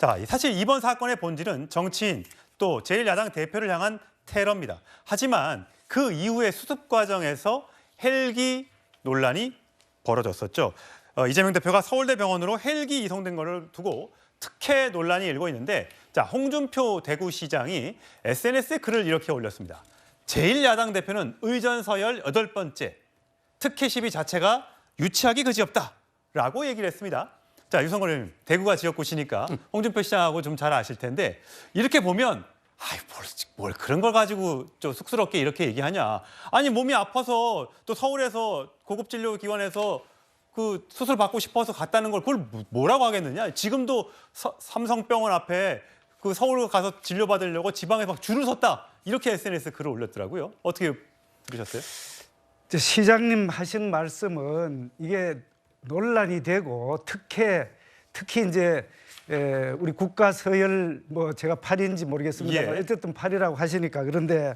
자, 사실 이번 사건의 본질은 정치인 또 제1야당 대표를 향한 테러입니다. 하지만 그 이후의 수습 과정에서 헬기 논란이 벌어졌었죠. 이재명 대표가 서울대병원으로 헬기 이송된 것을 두고 특혜 논란이 일고 있는데, 자, 홍준표 대구시장이 SNS에 글을 이렇게 올렸습니다. 제1야당 대표는 의전 서열 8번째, 특혜 시비 자체가 유치하기 그지없다라고 얘기를 했습니다. 자, 유성걸 의원님, 대구가 지역구시니까 홍준표 시장하고 좀 잘 아실 텐데, 이렇게 보면 뭘 그런 걸 가지고 좀 쑥스럽게 이렇게 얘기하냐. 아니, 몸이 아파서 또 서울에서 고급 진료기관에서 그 수술 받고 싶어서 갔다는 걸 그걸 뭐라고 하겠느냐. 지금도 삼성병원 앞에 그 서울 가서 진료받으려고 지방에 막 줄을 섰다. 이렇게 SNS에 글을 올렸더라고요. 어떻게 들으셨어요? 시장님 하신 말씀은 이게 논란이 되고 특히 이제 우리 국가 서열 뭐 제가 8인지 모르겠습니다. 어쨌든 8이라고 하시니까. 그런데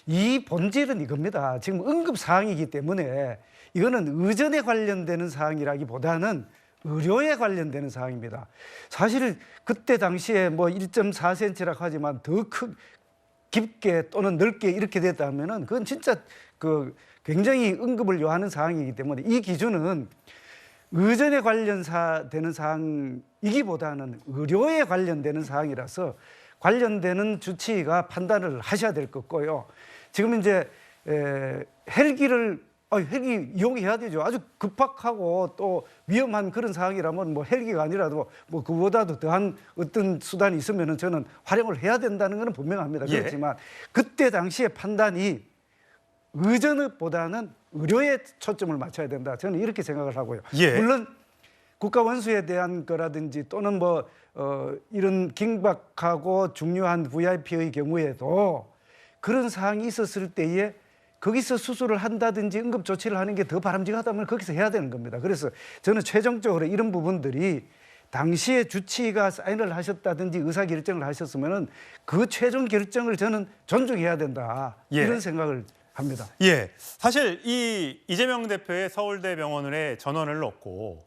이 본질은 이겁니다. 지금 응급 사항이기 때문에 이거는 의전에 관련되는 사항이라기보다는 의료에 관련되는 사항입니다. 사실 그때 당시에 뭐 1.4cm라고 하지만 더 깊게 또는 넓게 이렇게 됐다면은 그건 진짜 굉장히 응급을 요하는 사항이기 때문에 이 기준은 의전에 관련되는 사항이기보다는 의료에 관련되는 사항이라서 관련되는 주치의가 판단을 하셔야 될 것 같고요. 지금 이제 헬기 이용해야 되죠. 아주 급박하고 또 위험한 그런 상황이라면 뭐 헬기가 아니라도 뭐 그보다도 더한 어떤 수단이 있으면은 저는 활용을 해야 된다는 것은 분명합니다. 그렇지만 그때 당시의 판단이 의전보다는 의료에 초점을 맞춰야 된다. 저는 이렇게 생각을 하고요. 물론 국가 원수에 대한 거라든지 또는 뭐 이런 긴박하고 중요한 VIP의 경우에도 그런 사항이 있었을 때에 거기서 수술을 한다든지 응급 조치를 하는 게 더 바람직하다면 거기서 해야 되는 겁니다. 그래서 저는 최종적으로 이런 부분들이 당시에 주치의가 사인을 하셨다든지 의사결정을 하셨으면 그 최종 결정을 저는 존중해야 된다. 이런 생각을 합니다. 사실 이재명 대표의 서울대병원의 전원을 놓고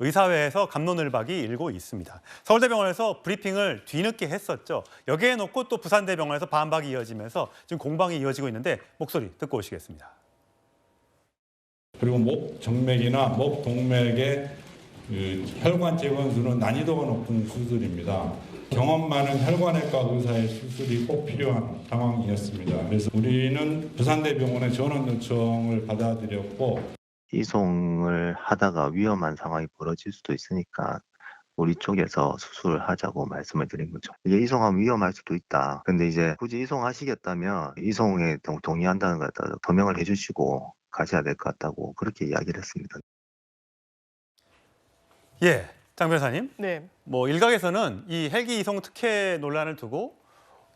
의사회에서 갑론을박이 일고 있습니다. 서울대병원에서 브리핑을 뒤늦게 했었죠. 여기에 놓고 또 부산대병원에서 반박이 이어지면서 지금 공방이 이어지고 있는데 목소리 듣고 오시겠습니다. 그리고 목 정맥이나 목 동맥의 혈관 재건수는 난이도가 높은 수술입니다. 경험 많은 혈관외과 의사의 수술이 꼭 필요한 상황이었습니다. 그래서 우리는 부산대병원의 전원 요청을 받아들였고, 이송을 하다가 위험한 상황이 벌어질 수도 있으니까 우리 쪽에서 수술을 하자고 말씀을 드린 거죠. 이게 이송하면 위험할 수도 있다. 근데 이제 굳이 이송하시겠다면 이송에 동의한다는 걸 갖다 서명을 해주시고 가셔야 될 것 같다고 그렇게 이야기를 했습니다. 장 변호사님. 뭐 일각에서는 이 헬기 이송 특혜 논란을 두고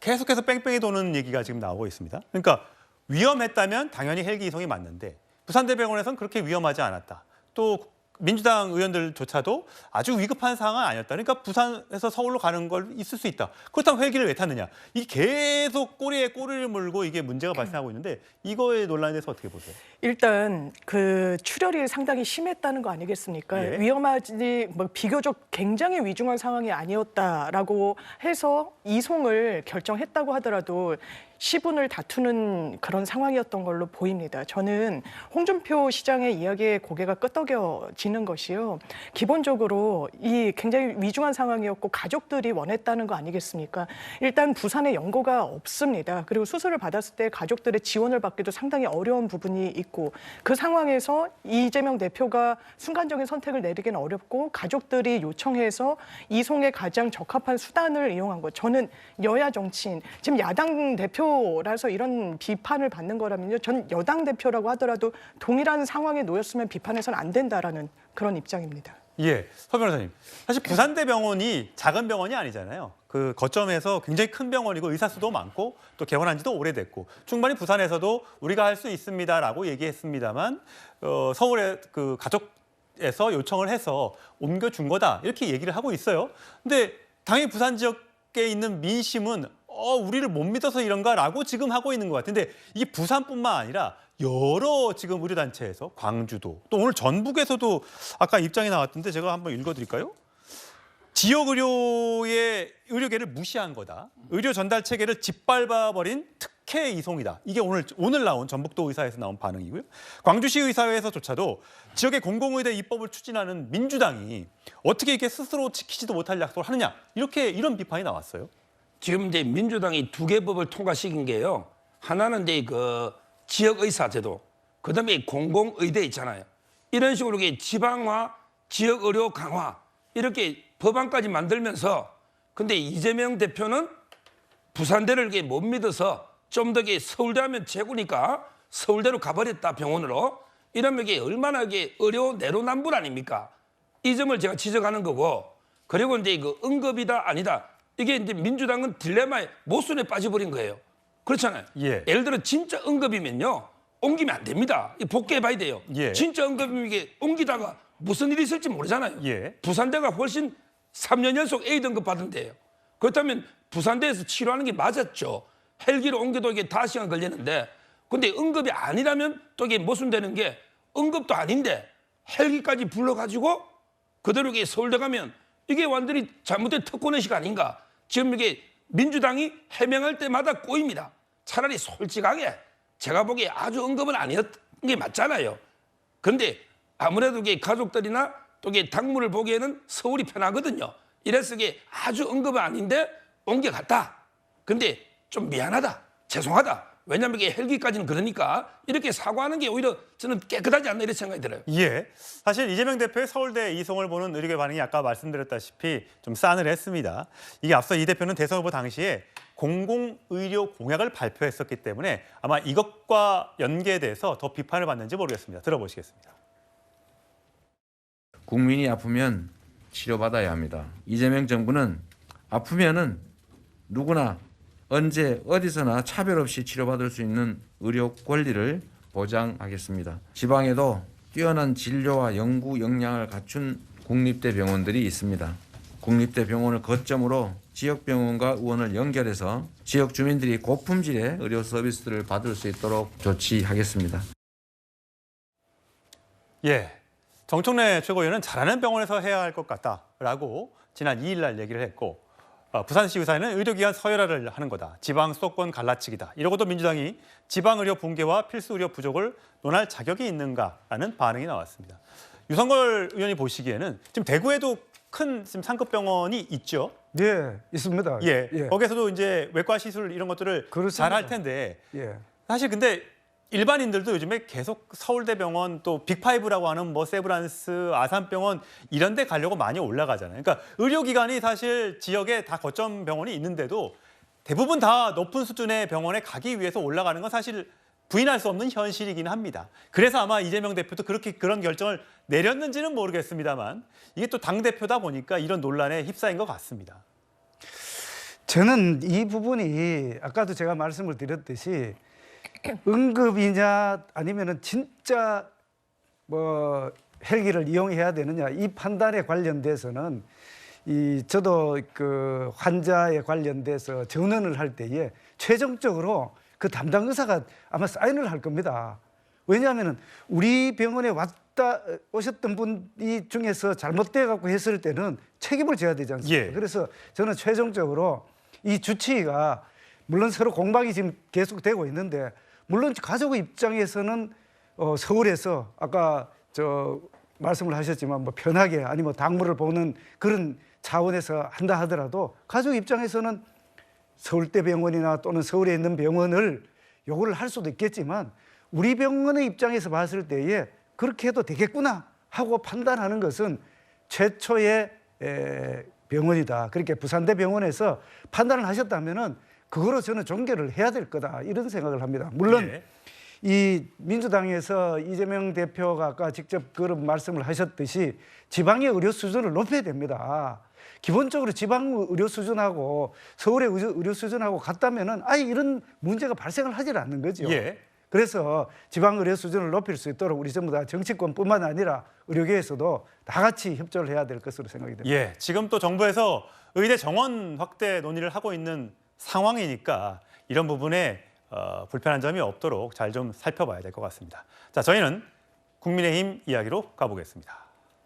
계속해서 뺑뺑이 도는 얘기가 지금 나오고 있습니다. 그러니까 위험했다면 당연히 헬기 이송이 맞는데 부산대병원에서는 그렇게 위험하지 않았다. 또 민주당 의원들조차도 아주 위급한 상황은 아니었다. 그러니까 부산에서 서울로 가는 걸 있을 수 있다. 그렇다면 헬기를 왜 탔느냐. 이게 계속 꼬리에 꼬리를 물고 이게 문제가 발생하고 있는데 이거의 논란에 대해서 어떻게 보세요? 일단 그 출혈이 상당히 심했다는 거 아니겠습니까? 위험하지 뭐 비교적 굉장히 위중한 상황이 아니었다라고 해서 이송을 결정했다고 하더라도 시분을 다투는 그런 상황이었던 걸로 보입니다. 저는 홍준표 시장의 이야기에 고개가 끄덕여지는 것이요. 기본적으로 이 굉장히 위중한 상황이었고 가족들이 원했다는 거 아니겠습니까? 일단 부산에 연고가 없습니다. 그리고 수술을 받았을 때 가족들의 지원을 받기도 상당히 어려운 부분이 있고 그 상황에서 이재명 대표가 순간적인 선택을 내리기는 어렵고 가족들이 요청해서 이송에 가장 적합한 수단을 이용한 것. 저는 여야 정치인, 지금 야당 대표라서 이런 비판을 받는 거라면요. 전 여당 대표라고 하더라도 동일한 상황에 놓였으면 비판해서는 안 된다라는 그런 입장입니다. 서 변호사님. 사실 부산대병원이 작은 병원이 아니잖아요. 그 거점에서 굉장히 큰 병원이고 의사 수도 많고 또 개원한 지도 오래됐고 충분히 부산에서도 우리가 할 수 있습니다라고 얘기했습니다만 서울의 그 가족에서 요청을 해서 옮겨준 거다 이렇게 얘기를 하고 있어요. 근데 당연히 부산 지역에 있는 민심은 우리를 못 믿어서 이런가라고 지금 하고 있는 것 같은데 이게 부산뿐만 아니라 여러 지금 의료단체에서 광주도 또 오늘 전북에서도 아까 입장이 나왔던데 제가 한번 읽어드릴까요? 지역 의료의 의료계를 무시한 거다. 의료 전달 체계를 짓밟아버린 특혜 이송이다. 이게 오늘 나온 전북도 의사에서 나온 반응이고요. 광주시 의사회에서조차도 지역의 공공의대 입법을 추진하는 민주당이 어떻게 이렇게 스스로 지키지도 못할 약속을 하느냐 이런 비판이 나왔어요. 지금 이제 민주당이 2개 법을 통과시킨 게요. 하나는 이제 그 지역 의사 제도, 그다음에 공공의대 있잖아요. 이런 식으로 이게 지방화, 지역 의료 강화 이렇게 법안까지 만들면서 근데 이재명 대표는 부산대를 이렇게 못 믿어서 좀 더 서울대 하면 제구니까 서울대로 가버렸다 병원으로. 이러면 이게 얼마나 이게 의료 내로남불 아닙니까? 이 점을 제가 지적하는 거고 그리고 이제 그 응급이다 아니다. 이게 이제 민주당은 딜레마에 모순에 빠져버린 거예요. 그렇잖아요. 예. 예를 들어 진짜 응급이면요. 옮기면 안 됩니다. 복귀해봐야 돼요. 예. 진짜 응급이면 이게 옮기다가 무슨 일이 있을지 모르잖아요. 예. 부산대가 훨씬 3년 연속 A등급 받은대요. 그렇다면 부산대에서 치료하는 게 맞았죠. 헬기로 옮겨도 이게 5시간 걸리는데 근데 응급이 아니라면 또 이게 모순되는 게 응급도 아닌데 헬기까지 불러가지고 그대로 이게 서울대 가면 이게 완전히 잘못된 특권의식 아닌가. 지금 이게 민주당이 해명할 때마다 꼬입니다. 차라리 솔직하게 제가 보기에 아주 응급은 아니었던 게 맞잖아요. 그런데 아무래도 이게 가족들이나 또 이게 당무를 보기에는 서울이 편하거든요. 이래서 이게 아주 응급은 아닌데 옮겨갔다. 근데 좀 미안하다. 죄송하다. 왜냐하면 이게 헬기까지는 그러니까 이렇게 사과하는 게 오히려 저는 깨끗하지 않나 이런 생각이 들어요. 예, 사실 이재명 대표의 서울대 이송을 보는 의료계 반응이 아까 말씀드렸다시피 좀 싸늘했습니다. 이게 앞서 이 대표는 대선 후보 당시에 공공의료 공약을 발표했었기 때문에 아마 이것과 연계돼서 더 비판을 받는지 모르겠습니다. 들어보시겠습니다. 국민이 아프면 치료받아야 합니다. 이재명 정부는 아프면은 누구나 언제 어디서나 차별 없이 치료받을 수 있는 의료 권리를 보장하겠습니다. 지방에도 뛰어난 진료와 연구 역량을 갖춘 국립대 병원들이 있습니다. 국립대 병원을 거점으로 지역병원과 의원을 연결해서 지역 주민들이 고품질의 의료 서비스를 받을 수 있도록 조치하겠습니다. 예, 정청래 최고위원은 잘하는 병원에서 해야 할 것 같다라고 지난 2일 날 얘기를 했고 부산시 의사는 의료기관 서열화를 하는 거다. 지방 수도권 갈라치기다. 이러고도 민주당이 지방의료 붕괴와 필수의료 부족을 논할 자격이 있는가라는 반응이 나왔습니다. 유성걸 의원이 보시기에는 지금 대구에도 큰 지금 상급 병원이 있죠. 네, 있습니다. 예, 거기에서도 이제 외과 시술 이런 것들을 잘 할 텐데 예. 사실 근데 일반인들도 요즘에 계속 서울대병원 또 빅5라고 하는 뭐 세브란스, 아산병원 이런 데 가려고 많이 올라가잖아요. 그러니까 의료기관이 사실 지역에 다 거점 병원이 있는데도 대부분 다 높은 수준의 병원에 가기 위해서 올라가는 건 사실 부인할 수 없는 현실이긴 합니다. 그래서 아마 이재명 대표도 그런 결정을 내렸는지는 모르겠습니다만 이게 또 당대표다 보니까 이런 논란에 휩싸인 것 같습니다. 저는 이 부분이 아까도 제가 말씀을 드렸듯이 응급이냐 아니면은 진짜 뭐 헬기를 이용해야 되느냐 이 판단에 관련돼서는 저도 그 환자에 관련돼서 전원을 할 때에 최종적으로 그 담당 의사가 아마 사인을 할 겁니다. 왜냐하면은 우리 병원에 오셨던 분이 중에서 잘못돼 갖고 했을 때는 책임을 져야 되지 않습니까? 예. 그래서 저는 최종적으로 이 주치의가 물론 서로 공방이 지금 계속되고 있는데 물론 가족 입장에서는 서울에서 아까 말씀을 하셨지만 뭐 편하게 아니면 당무를 보는 그런 차원에서 한다 하더라도 가족 입장에서는 서울대병원이나 또는 서울에 있는 병원을 요구를 할 수도 있겠지만 우리 병원의 입장에서 봤을 때에 그렇게 해도 되겠구나 하고 판단하는 것은 최초의 병원이다. 그렇게 부산대 병원에서 판단을 하셨다면은 그거로 저는 종결을 해야 될 거다 이런 생각을 합니다. 물론 예. 이 민주당에서 이재명 대표가 아까 직접 그런 말씀을 하셨듯이 지방의 의료 수준을 높여야 됩니다. 기본적으로 지방 의료 수준하고 서울의 의료 수준하고 같다면은 아예 이런 문제가 발생을 하질 않는 거죠. 예. 그래서 지방 의료 수준을 높일 수 있도록 우리 전부 다 정치권뿐만 아니라 의료계에서도 다 같이 협조를 해야 될 것으로 생각이 됩니다. 예, 지금 또 정부에서 의대 정원 확대 논의를 하고 있는 상황이니까 이런 부분에 불편한 점이 없도록 잘 좀 살펴봐야 될 것 같습니다. 자, 저희는 국민의힘 이야기로 가보겠습니다.